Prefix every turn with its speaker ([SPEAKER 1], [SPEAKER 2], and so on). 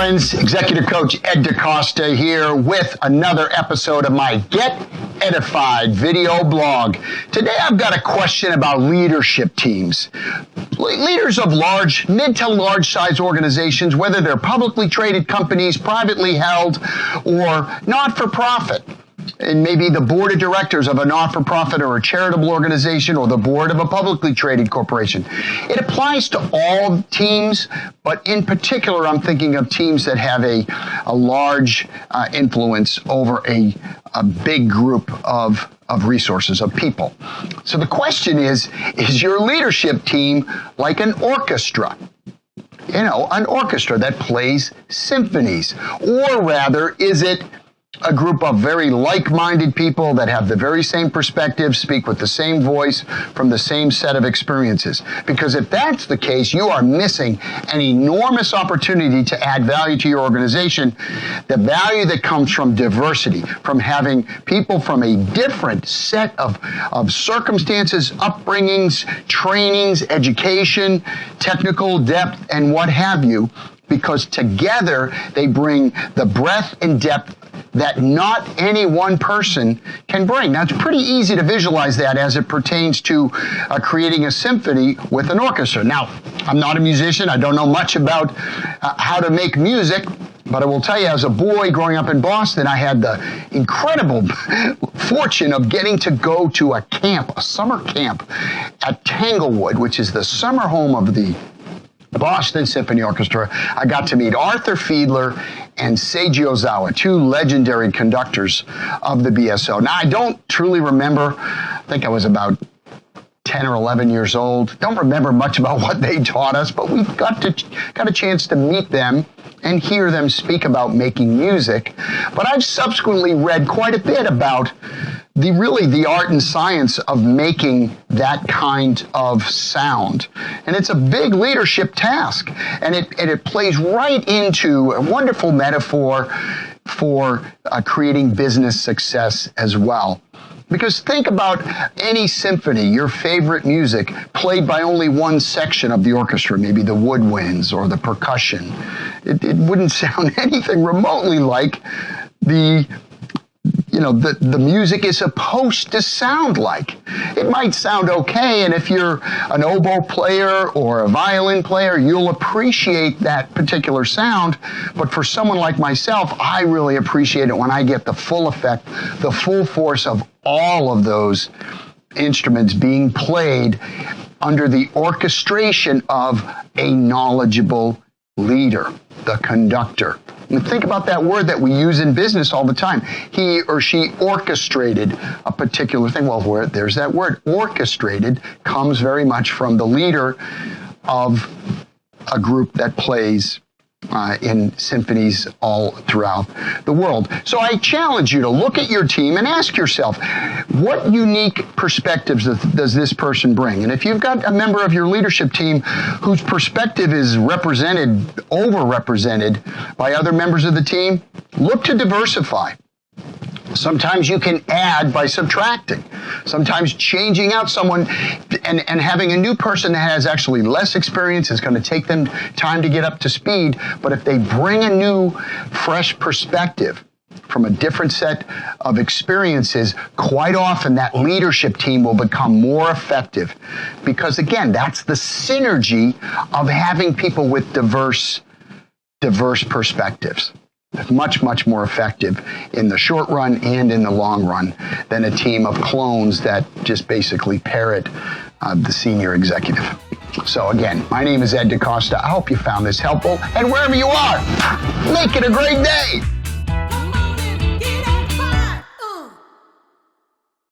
[SPEAKER 1] friends. Executive Coach Ed DeCosta here with another episode of my Get Edified video blog. Today I've got a question about leadership teams. Leaders of mid to large size organizations, whether they're publicly traded companies, privately held, or not-for-profit. And maybe the board of directors of a not-for-profit or a charitable organization or the board of a publicly traded corporation. It applies to all teams, but in particular, I'm thinking of teams that have a large influence over a big group of resources, of people. So the question is your leadership team like an orchestra? You know, an orchestra that plays symphonies, or rather, is it a group of very like-minded people that have the very same perspective, speak with the same voice, from the same set of experiences? Because if that's the case, you are missing an enormous opportunity to add value to your organization. The value that comes from diversity, from having people from a different set of circumstances, upbringings, trainings, education, technical depth, and what have you, because together they bring the breadth and depth that not any one person can bring. Now, it's pretty easy to visualize that as it pertains to creating a symphony with an orchestra. Now, I'm not a musician. I don't know much about how to make music, but I will tell you, as a boy growing up in Boston, I had the incredible fortune of getting to go to a camp, a summer camp at Tanglewood, which is the summer home of the Boston Symphony Orchestra. I got to meet Arthur Fiedler and Seiji Ozawa, two legendary conductors of the BSO. Now, I don't truly remember. I think I was about 10 or 11 years old. Don't remember much about what they taught us, but we got a chance to meet them and hear them speak about making music. But I've subsequently read quite a bit about the art and science of making that kind of sound. And it's a big leadership task. And it plays right into a wonderful metaphor for creating business success as well. Because think about any symphony, your favorite music, played by only one section of the orchestra, maybe the woodwinds or the percussion. It wouldn't sound anything remotely like the music is supposed to sound like. It might sound okay, and if you're an oboe player or a violin player, you'll appreciate that particular sound. But for someone like myself, I really appreciate it when I get the full effect, the full force of all of those instruments being played under the orchestration of a knowledgeable leader, the conductor. And think about that word that we use in business all the time. He or she orchestrated a particular thing. Well, there's that word. Orchestrated comes very much from the leader of a group that plays in symphonies all throughout the world. So I challenge you to look at your team and ask yourself, what unique perspectives does this person bring? And if you've got a member of your leadership team whose perspective is overrepresented by other members of the team, look to diversify. Sometimes you can add by subtracting. Sometimes changing out someone and having a new person that has actually less experience is going to take them time to get up to speed. But if they bring a new, fresh perspective from a different set of experiences, quite often that leadership team will become more effective. Because again, that's the synergy of having people with diverse perspectives. Much, much more effective in the short run and in the long run than a team of clones that just basically parrot the senior executive. So again, my name is Ed DeCosta. I hope you found this helpful. And wherever you are, make it a great day.